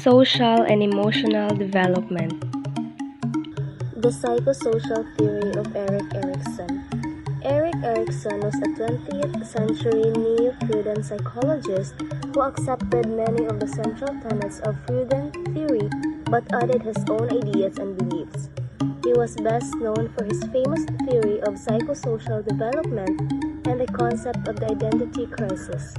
Social and emotional development. The psychosocial theory of Erikson. Erikson was a 20th century neo-Freudian psychologist who accepted many of the central tenets of Freudian theory but added his own ideas and beliefs. He was best known for his famous theory of psychosocial development and the concept of the identity crisis.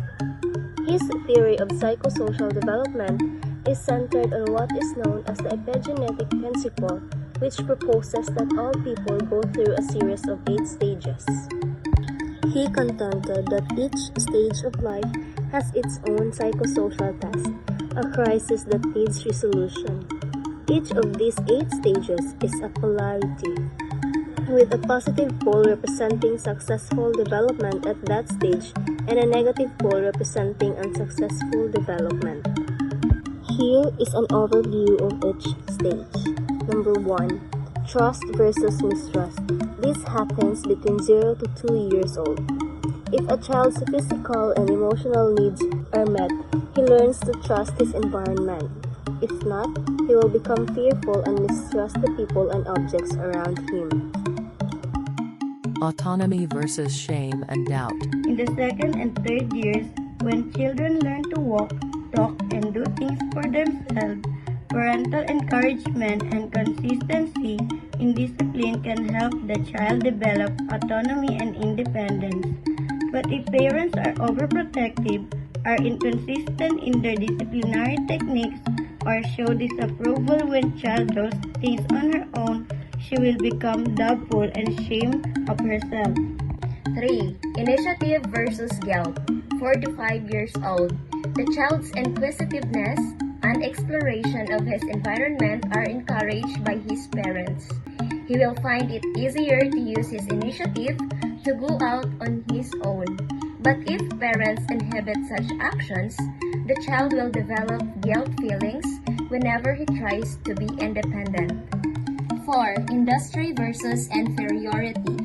His theory of psychosocial development is centered on what is known as the epigenetic principle, which proposes that all people go through a series of 8 stages. He contended that each stage of life has its own psychosocial task, a crisis that needs resolution. Each of these 8 stages is a polarity, with a positive pole representing successful development at that stage and a negative pole representing unsuccessful development. Here is an overview of each stage. Number 1. Trust versus mistrust. This happens between 0 to 2 years old. If a child's physical and emotional needs are met, he learns to trust his environment. If not, he will become fearful and mistrust the people and objects around him. Autonomy versus shame and doubt. In the 2nd and 3rd years, when children learn to walk, talk, and do things for themselves, parental encouragement and consistency in discipline can help the child develop autonomy and independence. But if parents are overprotective, are inconsistent in their disciplinary techniques, or show disapproval when child does things on her own, she will become doubtful and ashamed of herself. 3. Initiative versus guilt. 4 to 5 years old. The child's inquisitiveness and exploration of his environment are encouraged by his parents. He will find it easier to use his initiative to go out on his own. But if parents inhibit such actions, the child will develop guilt feelings whenever he tries to be independent. 4. Industry versus inferiority.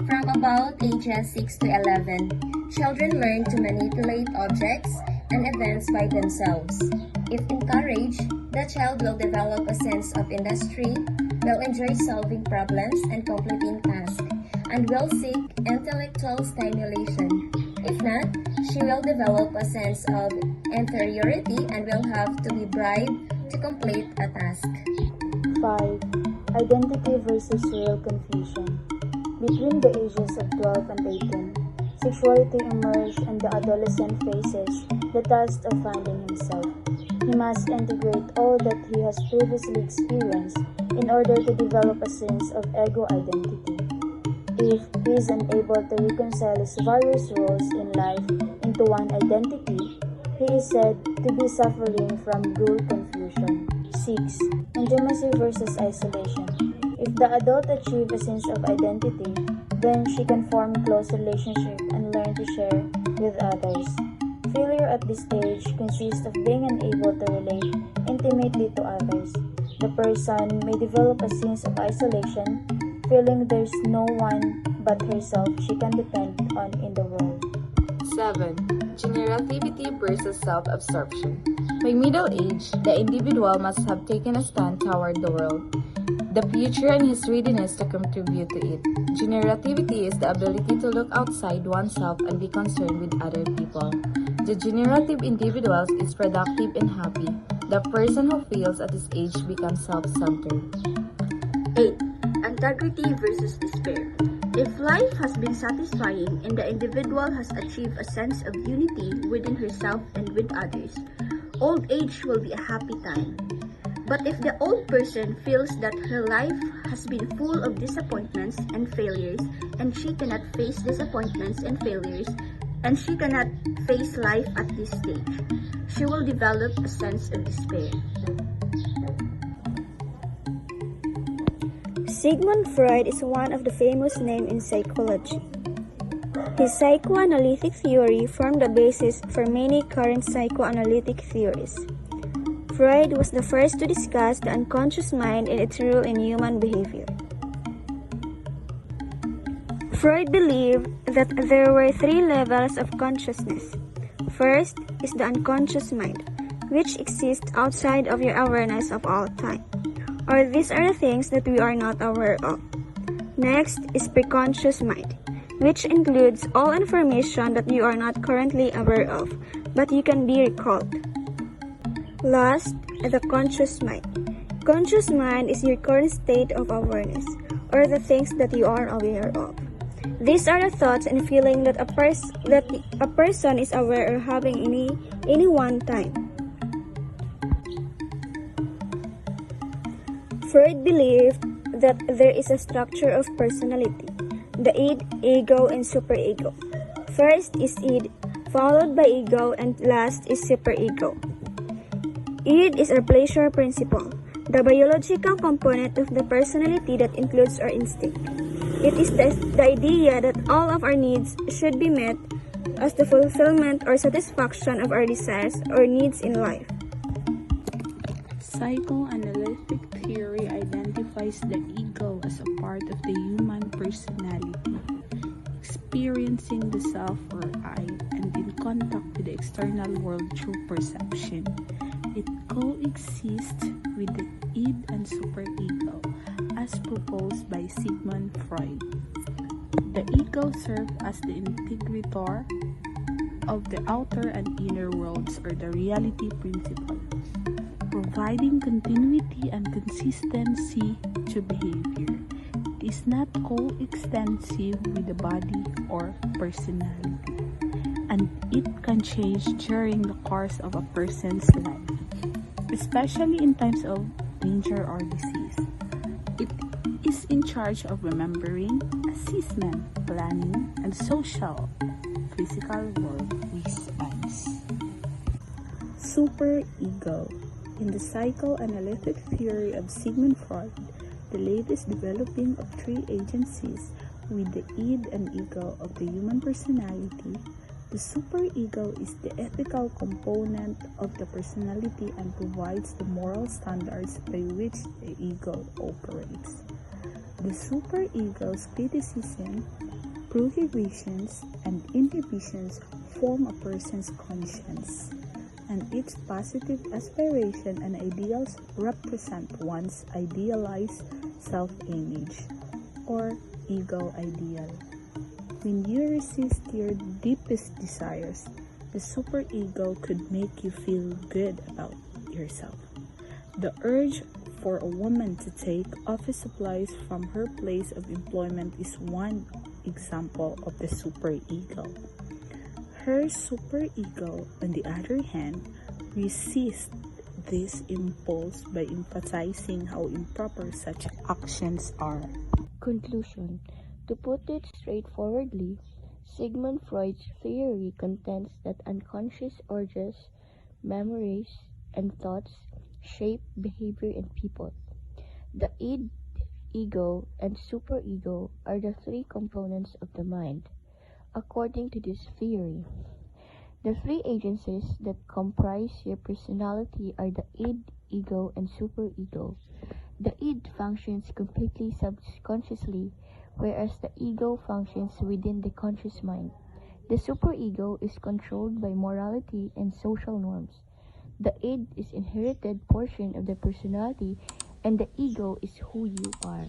From about ages 6 to 11, children learn to manipulate objects and events by themselves. If encouraged, the child will develop a sense of industry, will enjoy solving problems and completing tasks, and will seek intellectual stimulation. If not, she will develop a sense of inferiority and will have to be bribed to complete a task. 5. Identity versus real confusion. Between the ages of 12 and 18, sexuality emerges in the adolescent phases the task of finding himself. He must integrate all that he has previously experienced in order to develop a sense of ego identity. If he is unable to reconcile his various roles in life into one identity, he is said to be suffering from dual confusion. 6. Intimacy versus isolation. If the adult achieves a sense of identity, then she can form close relationships and learn to share with others. Failure at this stage consists of being unable to relate intimately to others. The person may develop a sense of isolation, feeling there's no one but herself she can depend on in the world. 7. Generativity versus self-absorption. By middle age, the individual must have taken a stand toward the world, the future, and his readiness to contribute to it. Generativity is the ability to look outside oneself and be concerned with other people. The generative individual is productive and happy. The person who fails at this age becomes self-centered. 8. Integrity versus despair. If life has been satisfying and the individual has achieved a sense of unity within herself and with others, old age will be a happy time. But if the old person feels that her life has been full of disappointments and failures, and she cannot face disappointments and failures, and she cannot face life at this stage, she will develop a sense of despair. Sigmund Freud is one of the famous names in psychology. His psychoanalytic theory formed the basis for many current psychoanalytic theories. Freud was the first to discuss the unconscious mind and its role in human behavior. Freud believed that there were 3 levels of consciousness. First is the unconscious mind. which exist outside of your awareness of all time. Or these are the things that we are not aware of. Next is preconscious mind, which includes all information that you are not currently aware of, but you can be recalled. Last, the conscious mind. Conscious mind is your current state of awareness, or the things that you are aware of. These are the thoughts and feelings that a person is aware of having any one time. Freud believed that there is a structure of personality, the id, ego, and superego. First is id, followed by ego, and last is superego. Id is our pleasure principle, the biological component of the personality that includes our instinct. It is the idea that all of our needs should be met as the fulfillment or satisfaction of our desires or needs in life. Psychoanalytic theory identifies the ego as a part of the human personality, experiencing the self or I, and in contact with the external world through perception. It coexists with the id and superego, as proposed by Sigmund Freud. The ego serves as the integrator of the outer and inner worlds, or the reality principle, providing continuity and consistency to behavior. It is not coextensive with the body or personality, and it can change during the course of a person's life, especially in times of danger or disease. It is in charge of remembering, assessment, planning, and social, physical world response. Superego. In the psychoanalytic theory of Sigmund Freud, the latest developing of three agencies with the id and ego of the human personality, the superego is the ethical component of the personality and provides the moral standards by which the ego operates. The superego's criticism, prohibitions, and inhibitions form a person's conscience, and its positive aspiration and ideals represent one's idealized self-image, or ego ideal. When you resist your deepest desires, the superego could make you feel good about yourself. The urge for a woman to take office supplies from her place of employment is one example of the superego. Her superego, on the other hand, resists this impulse by emphasizing how improper such actions are. Conclusion. To put it straightforwardly, Sigmund Freud's theory contends that unconscious urges, memories, and thoughts shape behavior in people. The id, ego, and superego are the three components of the mind. According to this theory, the three agencies that comprise your personality are the id, ego, and superego. The id functions completely subconsciously, whereas the ego functions within the conscious mind. The superego is controlled by morality and social norms. The id is inherited portion of the personality, and the ego is who you are.